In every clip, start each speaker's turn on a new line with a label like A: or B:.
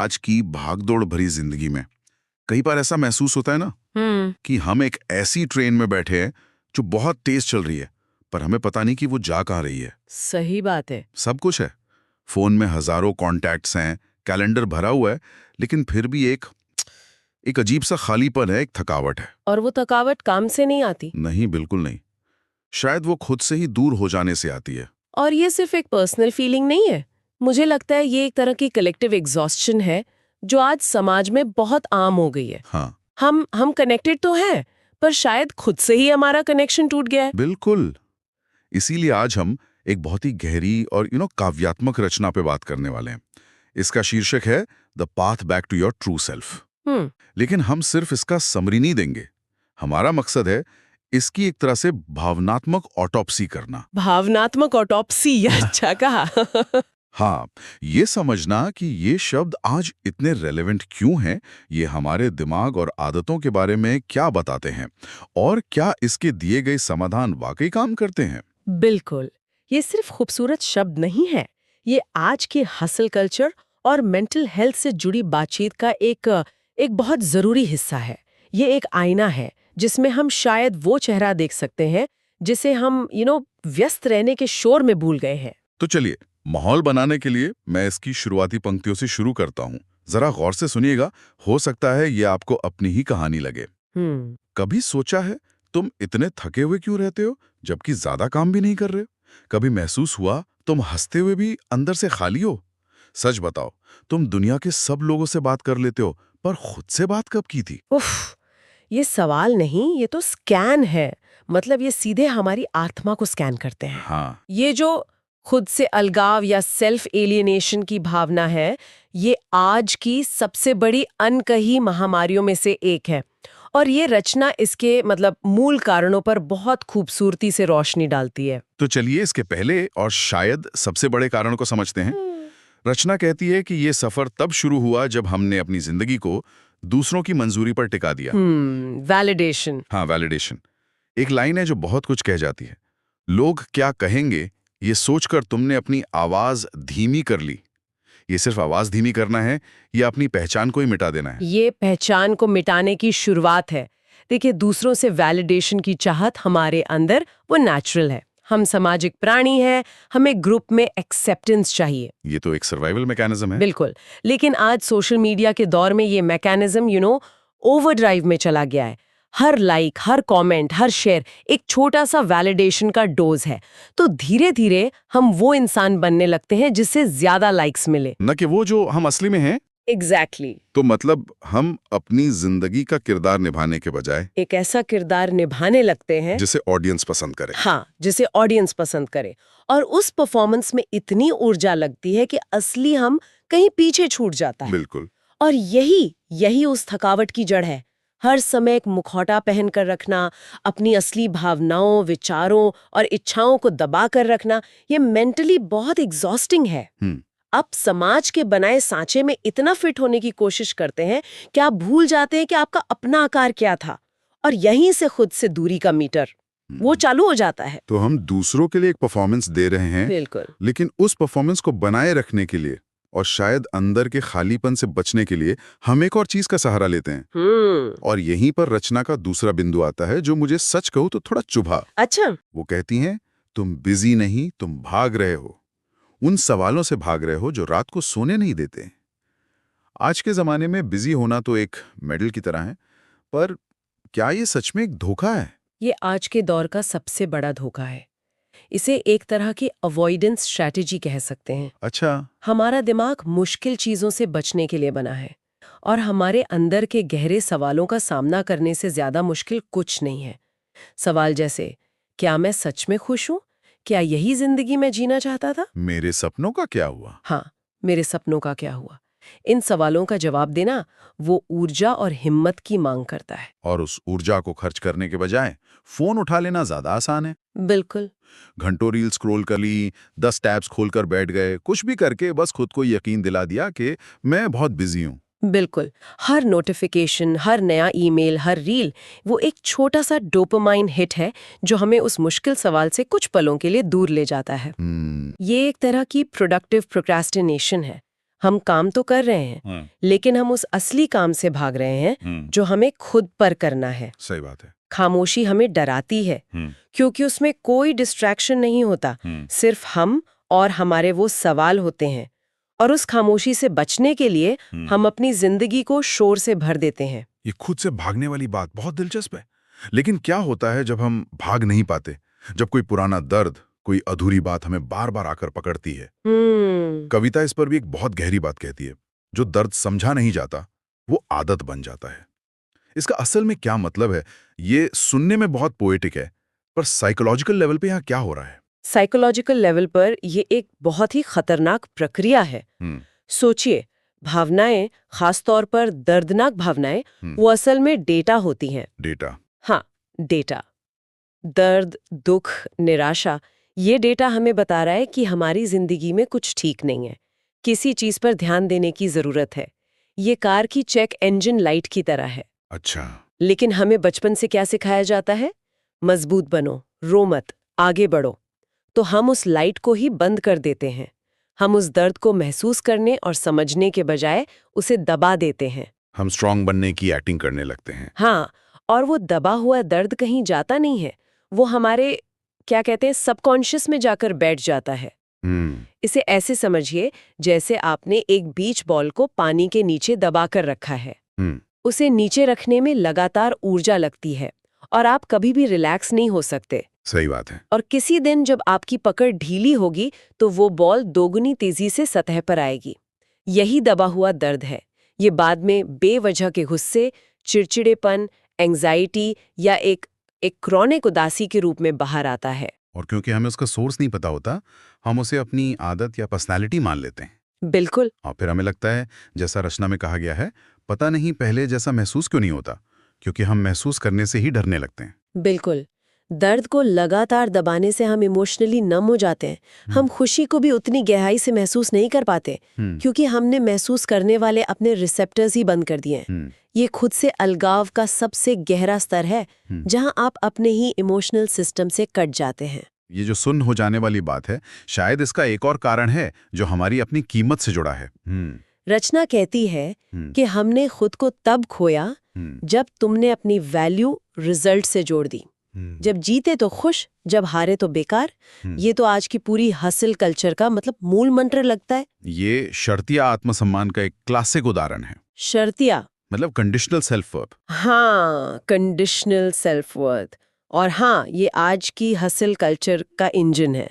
A: आज की भागदौड़ भरी जिंदगी में कई बार ऐसा महसूस होता है ना कि हम एक ऐसी ट्रेन में बैठे हैं जो बहुत तेज चल रही है, पर हमें पता नहीं कि वो जा कहाँ रही है।
B: सही बात है।
A: सब कुछ है, फोन में हजारों कॉन्टैक्ट्स हैं, कैलेंडर भरा हुआ है, लेकिन फिर भी एक अजीब सा खालीपन है, एक थकावट है।
B: और वो थकावट काम से नहीं आती।
A: नहीं, बिल्कुल नहीं। शायद वो खुद से ही दूर हो जाने से आती है।
B: और ये सिर्फ एक पर्सनल फीलिंग नहीं है, मुझे लगता है ये एक तरह की कलेक्टिव एग्जॉस्शन है जो आज समाज में बहुत आम हो गई है।
A: हाँ,
B: हम कनेक्टेड तो हैं, पर शायद खुद से ही हमारा कनेक्शन टूट गया है।
A: बिल्कुल। इसीलिए आज हम एक बहुत ही गहरी और काव्यात्मक रचना पे बात करने वाले हैं। इसका शीर्षक है the path back to your true self. लेकिन हम सिर्फ इसका समरी नहीं देंगे। हमारा मकसद है इसकी एक तरह से भावनात्मक ऑटोप्सी करना।
B: भावनात्मक ऑटोप्सी, अच्छा कहा।
A: हाँ, ये समझना कि ये शब्द आज इतने रेलेवेंट क्यों हैं, ये हमारे दिमाग और आदतों के बारे में क्या बताते हैं, और क्या इसके दिए गए समाधान वाकई काम करते हैं।
B: बिल्कुल, ये सिर्फ खूबसूरत शब्द नहीं है, ये आज की हसल कल्चर और मेंटल हेल्थ से जुड़ी बातचीत का एक बहुत जरूरी हिस्सा है। ये एक आईना है जिसमें हम शायद वो चेहरा देख सकते हैं जिसे हम व्यस्त रहने के शोर में भूल गए हैं।
A: तो चलिए, माहौल बनाने के लिए मैं इसकी शुरुआती पंक्तियों से शुरू करता हूँ। जरा गौर से सुनिएगा, हो सकता है ये आपको अपनी ही कहानी लगे। कभी सोचा है तुम इतने थके हुए क्यों रहते हो जबकि ज्यादा काम भी नहीं कर रहे हो? कभी महसूस हुआ तुम हंसते हुए भी अंदर से खाली हो? सच बताओ, तुम दुनिया के सब लोगों से बात कर लेते हो, पर खुद से बात कब की थी?
B: उफ, ये सवाल नहीं, ये तो स्कैन है। मतलब ये सीधे हमारी आत्मा को स्कैन करते हैं।
A: हाँ,
B: ये जो खुद से अलगाव या सेल्फ एलियनेशन की भावना है, ये आज की सबसे बड़ी अनकही महामारियों में से एक है। और ये रचना इसके मूल कारणों पर बहुत खूबसूरती से रोशनी डालती है।
A: तो चलिए इसके पहले और शायद सबसे बड़े कारण को समझते हैं। रचना कहती है कि ये सफर तब शुरू हुआ जब हमने अपनी जिंदगी को दूसरों की मंजूरी पर टिका दिया।
B: वैलिडेशन।
A: हाँ, वैलिडेशन। एक लाइन है जो बहुत कुछ कह जाती है। लोग क्या कहेंगे ये सोचकर तुमने अपनी आवाज धीमी कर ली। ये सिर्फ आवाज धीमी करना है या अपनी पहचान को ही मिटा देना है?
B: ये पहचान को मिटाने की शुरुआत है। देखिए, दूसरों से वैलिडेशन की चाहत हमारे अंदर वो नेचुरल है। हम सामाजिक प्राणी हैं, हमें ग्रुप में एक्सेप्टेंस चाहिए।
A: ये तो एक सर्वाइवल मैकेनिज्म है।
B: बिल्कुल, लेकिन आज सोशल मीडिया के दौर में ये मैकेनिज्म ओवरड्राइव में चला गया है। हर लाइक, हर कमेंट, हर शेयर एक छोटा सा वैलिडेशन का डोज है। तो धीरे धीरे हम वो इंसान बनने लगते हैं जिससे ज्यादा लाइक्स मिले,
A: न कि वो जो हम असली में हैं।
B: एग्जैक्टली।
A: तो मतलब हम अपनी जिंदगी का किरदार निभाने के बजाय
B: एक ऐसा किरदार निभाने लगते हैं
A: जिसे ऑडियंस पसंद करे।
B: हाँ, जिसे ऑडियंस पसंद करे। और उस परफॉर्मेंस में इतनी ऊर्जा लगती है कि असली हम कहीं पीछे छूट जाता है।
A: बिल्कुल।
B: और यही उस थकावट की जड़ है। हर समय एक मुखौटा पहन कर रखना, अपनी असली भावनाओं, विचारों और इच्छाओं को दबा कर रखना, ये मेंटली बहुत एग्जॉस्टिंग है। आप समाज के बनाए सांचे में इतना फिट होने की कोशिश करते हैं कि आप भूल जाते हैं कि आपका अपना आकार क्या था, और यहीं से खुद से दूरी का मीटर वो चालू हो जाता है।
A: तो हम दूसरों के लिए एक परफॉर्मेंस दे रहे हैं,
B: बिल्कुल,
A: लेकिन उस परफॉर्मेंस को बनाए रखने के लिए और शायद अंदर के खालीपन से बचने के लिए हम एक और चीज का सहारा लेते हैं। और यहीं पर रचना का दूसरा बिंदु आता है जो मुझे सच कहूं तो थोड़ा चुभा।
B: अच्छा।
A: वो कहती हैं, तुम बिजी नहीं, तुम भाग रहे हो। उन सवालों से भाग रहे हो जो रात को सोने नहीं देते। आज के जमाने में बिजी होना तो एक मेडल की तरह है, पर क्या ये सच में एक धोखा है?
B: ये आज के दौर का सबसे बड़ा धोखा है। इसे एक तरह की अवॉइडेंस स्ट्रैटेजी कह सकते हैं।
A: अच्छा।
B: हमारा दिमाग मुश्किल चीजों से बचने के लिए बना है, और हमारे अंदर के गहरे सवालों का सामना करने से ज्यादा मुश्किल कुछ नहीं है। सवाल जैसे, क्या मैं सच में खुश हूं? क्या यही जिंदगी मैं जीना चाहता था?
A: मेरे सपनों का क्या हुआ?
B: हाँ, मेरे सपनों का क्या हुआ? इन सवालों का जवाब देना वो ऊर्जा और हिम्मत की मांग करता है।
A: और उस ऊर्जा को खर्च करने के बजाय फोन उठा लेना ज्यादा आसान है।
B: बिल्कुल।
A: घंटों रील स्क्रॉल कर ली, 10 टैब्स खोलकर बैठ गए, कुछ भी करके बस खुद को यकीन दिला दिया कि मैं बहुत बिजी हूँ।
B: बिल्कुल। हर नोटिफिकेशन, हर नया ईमेल, हर रील वो एक छोटा सा डोपामाइन हिट है जो हमें उस मुश्किल सवाल से कुछ पलों के लिए दूर ले जाता है। ये एक तरह की प्रोडक्टिव प्रोक्रेस्टिनेशन है। हम काम तो कर रहे हैं, लेकिन हम उस असली काम से भाग रहे हैं जो हमें खुद पर करना है।
A: सही बात है।
B: खामोशी हमें डराती है क्योंकि उसमें कोई डिस्ट्रैक्शन नहीं होता, सिर्फ हम और हमारे वो सवाल होते हैं। और उस खामोशी से बचने के लिए हम अपनी जिंदगी को शोर से भर देते हैं।
A: ये खुद से भागने वाली बात बहुत दिलचस्प है। लेकिन क्या होता है जब हम भाग नहीं पाते? जब कोई पुराना दर्द, कोई अधूरी बात हमें बार बार आकर पकड़ती है। कविता इस पर भी एक बहुत गहरी बात कहती है। जो दर्द समझा नहीं जाता वो आदत बन जाता है। इसका असल में क्या मतलब है? ये सुनने में बहुत पोएटिक है, पर साइकोलॉजिकल लेवल पे यहाँ क्या हो रहा है?
B: साइकोलॉजिकल लेवल पर ये एक बहुत ही खतरनाक प्रक्रिया है। सोचिए, भावनाएं, खासतौर पर दर्दनाक भावनाएं, वो असल में डेटा होती हैं।
A: डेटा?
B: हाँ, डेटा। दर्द, दुख, निराशा, ये डेटा हमें बता रहा है कि हमारी जिंदगी में कुछ ठीक नहीं है, किसी चीज पर ध्यान देने की जरूरत है। ये कार की चेक इंजन लाइट की तरह है।
A: अच्छा।
B: लेकिन हमें बचपन से क्या सिखाया जाता है? मजबूत बनो, रो मत, आगे बढ़ो। तो हम उस लाइट को ही बंद कर देते हैं। हम उस दर्द को महसूस करने और समझने के बजाय उसे दबा देते हैं।
A: हम स्ट्रांग बनने की एक्टिंग करने लगते हैं।
B: हाँ, और वो दबा हुआ दर्द कहीं जाता नहीं है, वो हमारे क्या कहते हैं सबकॉन्शियस में जाकर बैठ जाता है। इसे ऐसे समझिए जैसे आपने एक बीच बॉल को पानी के नीचे दबा कर रखा है। उसे नीचे रखने में लगातार ऊर्जा लगती है और आप कभी भी रिलैक्स नहीं हो सकते।
A: सही बात है।
B: और किसी दिन जब आपकी पकड़ ढीली होगी तो वो बॉल दोगुनी तेजी से सतह पर आएगी। यही दबा हुआ दर्द है। ये बाद में बेवजह के गुस्से, चिड़चिड़ेपन, एंजाइटी या एक क्रॉनिक उदासी के रूप में बाहर आता है।
A: और क्योंकि हमें उसका सोर्स नहीं पता होता, हम उसे अपनी आदत या पर्सनैलिटी मान लेते हैं।
B: बिल्कुल।
A: और फिर हमें लगता है, जैसा रचना में कहा गया है, पता नहीं पहले जैसा महसूस क्यों नहीं होता, क्योंकि हम महसूस करने से ही डरने लगते हैं।
B: बिल्कुल। दर्द को लगातार दबाने से हम इमोशनली नम हो जाते हैं। हम खुशी को भी उतनी गहराई से महसूस नहीं कर पाते, क्योंकि हमने महसूस करने वाले अपने रिसेप्टर्स ही बंद कर दिए हैं। ये खुद से अलगाव का सबसे गहरा स्तर है, जहां आप अपने ही इमोशनल सिस्टम से कट जाते हैं।
A: ये जो सुन्न हो जाने वाली बात है, शायद इसका एक और कारण है जो हमारी अपनी कीमत से जुड़ा है।
B: रचना कहती है कि हमने खुद को तब खोया जब तुमने अपनी वैल्यू रिजल्ट से जोड़ दी। जब जीते तो खुश, जब हारे तो बेकार। ये तो आज की पूरी हसल कल्चर का मतलब मूल मंत्र लगता है।
A: ये शर्तिया आत्मसम्मान का एक क्लासिक उदाहरण है।
B: शर्तिया
A: मतलब कंडीशनल सेल्फ वर्थ।
B: हाँ, कंडीशनल सेल्फ वर्थ। और हाँ, ये आज की हसल कल्चर का इंजन है।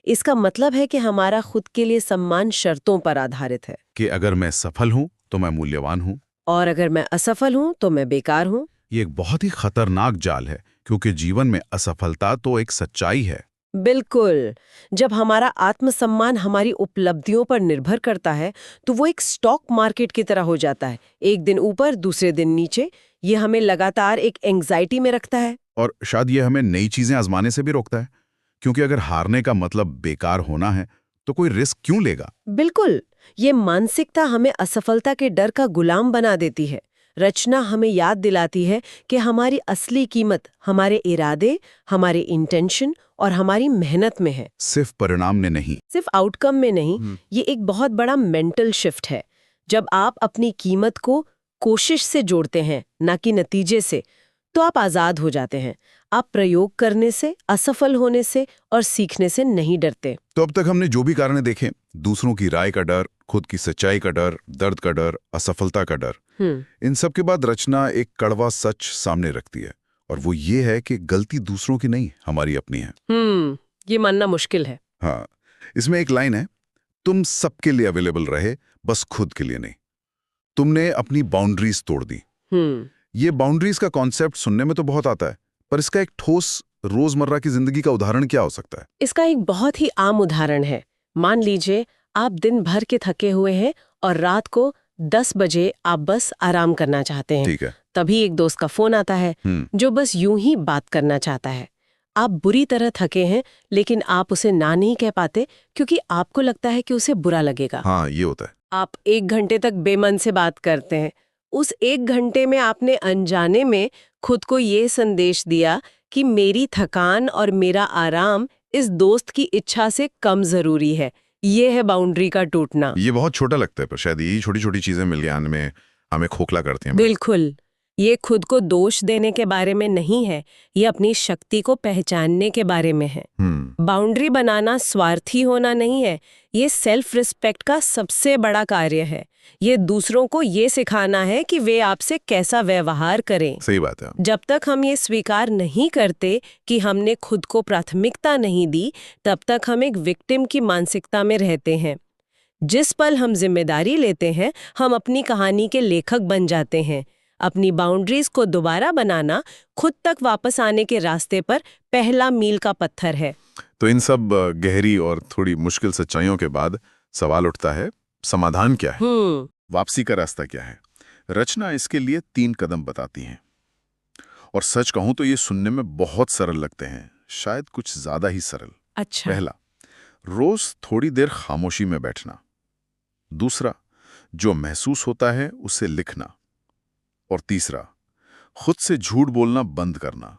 B: इसका मतलब है कि हमारा खुद के लिए सम्मान शर्तों पर आधारित है
A: कि अगर मैं सफल हूं तो मैं मूल्यवान हूं,
B: और अगर मैं असफल हूं तो मैं बेकार हूं।
A: ये एक बहुत ही खतरनाक जाल है, क्योंकि जीवन में असफलता तो एक सच्चाई है।
B: बिल्कुल। जब हमारा आत्मसम्मान हमारी उपलब्धियों पर निर्भर करता है तो वो एक स्टॉक मार्केट की तरह हो जाता है, एक दिन ऊपर दूसरे दिन नीचे। ये हमें लगातार एक एंग्जाइटी में रखता है।
A: और शायद ये हमें नई चीजें आजमाने से भी रोकता है, क्योंकि अगर हारने का मतलब बेकार होना है तो कोई रिस्क क्यों लेगा?
B: बिल्कुल। ये मानसिकता हमें असफलता के डर का गुलाम बना देती है। रचना हमें याद दिलाती है कि हमारी असली कीमत हमारे इरादे, हमारे इंटेंशन और हमारी मेहनत में है,
A: सिर्फ परिणाम में नहीं,
B: सिर्फ आउटकम में नहीं। ये एक बहुत बड़ा मेंटल शिफ्ट है। जब आप अपनी कीमत को कोशिश से जोड़ते हैं, ना कि नतीजे से, तो आप आजाद हो जाते हैं। आप प्रयोग करने से, असफल होने से और सीखने से नहीं डरते।
A: तो अब तक हमने जो भी कारण देखे, दूसरों की राय का डर, खुद की सच्चाई का डर, दर्द का डर, असफलता का डर, इन सब के बाद रचना एक कड़वा सच सामने रखती है, और वो ये है कि गलती दूसरों की नहीं, हमारी अपनी है।
B: ये मानना मुश्किल है।
A: हाँ, इसमें एक लाइन है, तुम सबके लिए अवेलेबल रहे, बस खुद के लिए नहीं। तुमने अपनी बाउंड्रीज तोड़ दी। ये बाउंड्रीज का कॉन्सेप्ट सुनने में तो बहुत आता है, पर इसका एक ठोस रोजमर्रा की जिंदगी का उदाहरण क्या हो सकता है?
B: इसका एक बहुत ही आम उदाहरण है। मान लीजिए आप दिन भर के थके हुए हैं और रात को 10 बजे आप बस आराम करना चाहते हैं।
A: ठीक है।
B: तभी एक दोस्त का फोन आता है जो बस यूं ही बात करना चाहता है। आप बुरी तरह थके हैं, लेकिन आप उसे ना नहीं कह पाते क्योंकि आपको लगता है कि उसे बुरा लगेगा।
A: हाँ, ये होता है।
B: आप 1 घंटे तक बेमन से बात करते हैं। उस 1 घंटे में आपने अनजाने में खुद को ये संदेश दिया कि मेरी थकान और मेरा आराम इस दोस्त की इच्छा से कम जरूरी है। ये है बाउंड्री का टूटना।
A: ये बहुत छोटा लगता है, पर शायद यही छोटी छोटी चीजें मिलके में हमें खोखला करती हैं।
B: बिल्कुल, ये खुद को दोष देने के बारे में नहीं है, ये अपनी शक्ति को पहचानने के बारे में है। बाउंड्री बनाना स्वार्थी होना नहीं है, ये सेल्फ रिस्पेक्ट का सबसे बड़ा कार्य है। ये दूसरों को ये सिखाना है कि वे आपसे कैसा व्यवहार करें।
A: सही बात है।
B: जब तक हम ये स्वीकार नहीं करते कि हमने खुद को प्राथमिकता नहीं दी, तब तक हम एक विक्टिम की मानसिकता में रहते हैं। जिस पल हम जिम्मेदारी लेते हैं, हम अपनी कहानी के लेखक बन जाते हैं। अपनी बाउंड्रीज को दोबारा बनाना खुद तक वापस आने के रास्ते पर पहला मील का पत्थर है।
A: तो इन सब गहरी और थोड़ी मुश्किल सच्चाइयों के बाद सवाल उठता है, समाधान क्या है? वापसी का रास्ता क्या है? रचना इसके लिए 3 कदम बताती हैं। और सच कहूं तो ये सुनने में बहुत सरल लगते हैं, शायद कुछ ज्यादा ही सरल।
B: अच्छा।
A: पहला, रोज थोड़ी देर खामोशी में बैठना। दूसरा, जो महसूस होता है उसे लिखना। और तीसरा, खुद से झूठ बोलना बंद करना।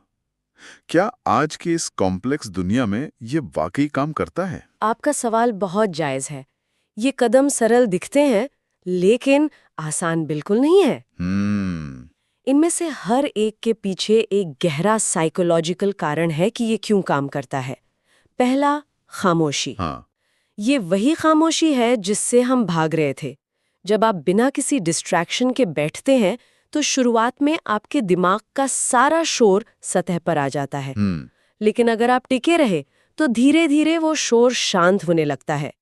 A: क्या आज के इस कॉम्प्लेक्स दुनिया में ये वाकई काम करता है?
B: आपका सवाल बहुत जायज है। ये कदम सरल दिखते हैं, लेकिन आसान बिल्कुल नहीं है। इनमें से हर एक के पीछे एक गहरा साइकोलॉजिकल कारण है कि ये क्यों काम करता है। पहला, खामोशी।
A: हाँ।
B: ये वही खामोशी है जिससे हम भाग रहे थे। जब आप बिना किसी डिस्ट्रैक्शन के बैठते हैं, तो शुरुआत में आपके दिमाग का सारा शोर सतह पर आ जाता है। लेकिन अगर आप टिके रहे, तो धीरे धीरे वो शोर शांत होने लगता है।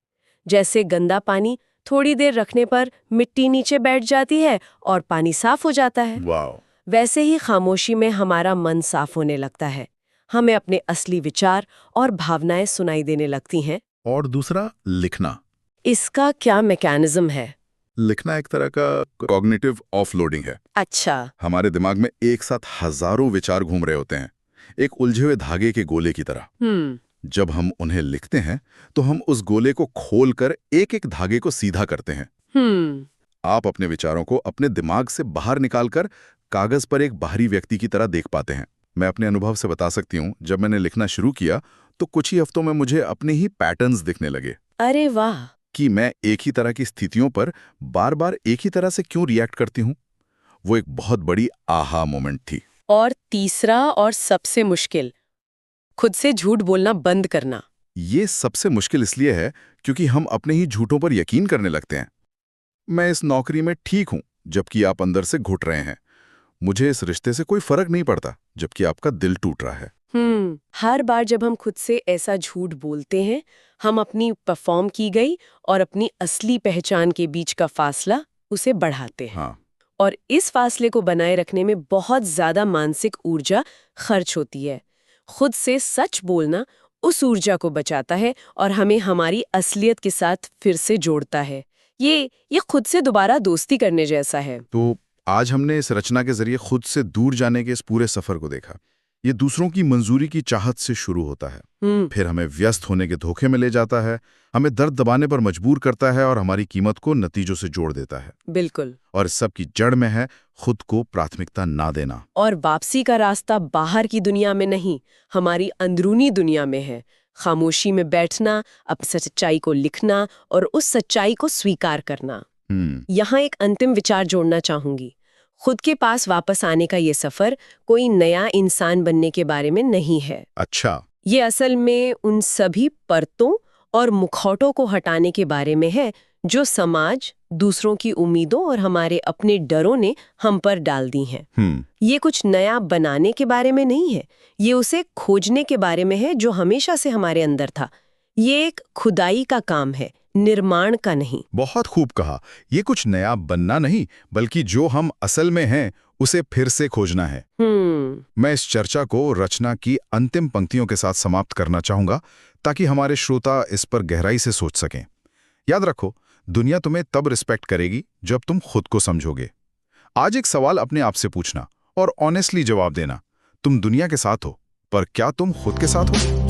B: जैसे गंदा पानी थोड़ी देर रखने पर मिट्टी नीचे बैठ जाती है और पानी साफ हो जाता है।
A: वाओ।
B: वैसे ही खामोशी में हमारा मन साफ होने लगता है। हमें अपने असली विचार और भावनाएं सुनाई देने लगती हैं।
A: और दूसरा, लिखना।
B: इसका क्या मैकेनिज्म है?
A: लिखना एक तरह का कॉग्निटिव ऑफलोडिंग है।
B: अच्छा।
A: हमारे दिमाग में एक साथ हजारों विचार घूम रहे होते हैं, एक उलझे हुए धागे के गोले की तरह। जब हम उन्हें लिखते हैं, तो हम उस गोले को खोलकर एक एक धागे को सीधा करते हैं। आप अपने विचारों को अपने दिमाग से बाहर निकालकर कागज पर एक बाहरी व्यक्ति की तरह देख पाते हैं। मैं अपने अनुभव से बता सकती हूँ, जब मैंने लिखना शुरू किया तो कुछ ही हफ्तों में मुझे अपने ही पैटर्न्स दिखने लगे।
B: अरे वाह!
A: कि मैं एक ही तरह की स्थितियों पर बार बार एक ही तरह से क्यों रिएक्ट करती हूँ। वो एक बहुत बड़ी आहा मोमेंट थी।
B: और तीसरा और सबसे मुश्किल, खुद से झूठ बोलना बंद करना।
A: ये सबसे मुश्किल इसलिए है क्योंकि हम अपने ही झूठों पर यकीन करने लगते हैं। मैं इस नौकरी में ठीक हूं, जबकि आप अंदर से घुट रहे हैं। मुझे इस रिश्ते से कोई फर्क नहीं पड़ता, जबकि आपका दिल टूट रहा है।
B: हर बार जब हम खुद से ऐसा झूठ बोलते हैं, हम अपनी परफॉर्म की गई और अपनी असली पहचान के बीच का फासला उसे बढ़ाते हैं।
A: हाँ।
B: और इस फासले को बनाए रखने में बहुत ज्यादा मानसिक ऊर्जा खर्च होती है। खुद से सच बोलना उस ऊर्जा को बचाता है और हमें हमारी असलियत के साथ फिर से जोड़ता है। ये खुद से दोबारा दोस्ती करने जैसा है।
A: तो आज हमने इस रचना के जरिए खुद से दूर जाने के इस पूरे सफर को देखा। ये दूसरों की मंजूरी की चाहत से शुरू होता है, फिर हमें व्यस्त होने के धोखे में ले जाता है, हमें दर्द दबाने पर मजबूर करता है और हमारी कीमत को नतीजों से जोड़ देता है।
B: बिल्कुल।
A: और इस सब की जड़ में है खुद को प्राथमिकता ना देना।
B: और वापसी का रास्ता बाहर की दुनिया में नहीं, हमारी अंदरूनी दुनिया में है। खामोशी में बैठना, अपनी सच्चाई को लिखना और उस सच्चाई को स्वीकार करना। यहाँ एक अंतिम विचार जोड़ना चाहूंगी। खुद के पास वापस आने का ये सफर कोई नया इंसान बनने के बारे में नहीं है।
A: अच्छा।
B: ये असल में उन सभी परतों और मुखौटों को हटाने के बारे में है जो समाज, दूसरों की उम्मीदों और हमारे अपने डरों ने हम पर डाल दी हैं। ये कुछ नया बनाने के बारे में नहीं है, ये उसे खोजने के बारे में है जो हमेशा से हमारे अंदर था। ये एक खुदाई का काम है, निर्माण का नहीं।
A: बहुत खूब कहा। ये कुछ नया बनना नहीं, बल्कि जो हम असल में हैं उसे फिर से खोजना है। मैं इस चर्चा को रचना की अंतिम पंक्तियों के साथ समाप्त करना चाहूंगा, ताकि हमारे श्रोता इस पर गहराई से सोच सकें। याद रखो, दुनिया तुम्हें तब रिस्पेक्ट करेगी जब तुम खुद को समझोगे। आज एक सवाल अपने आप से पूछना और ऑनेस्टली जवाब देना। तुम दुनिया के साथ हो, पर क्या तुम खुद के साथ हो?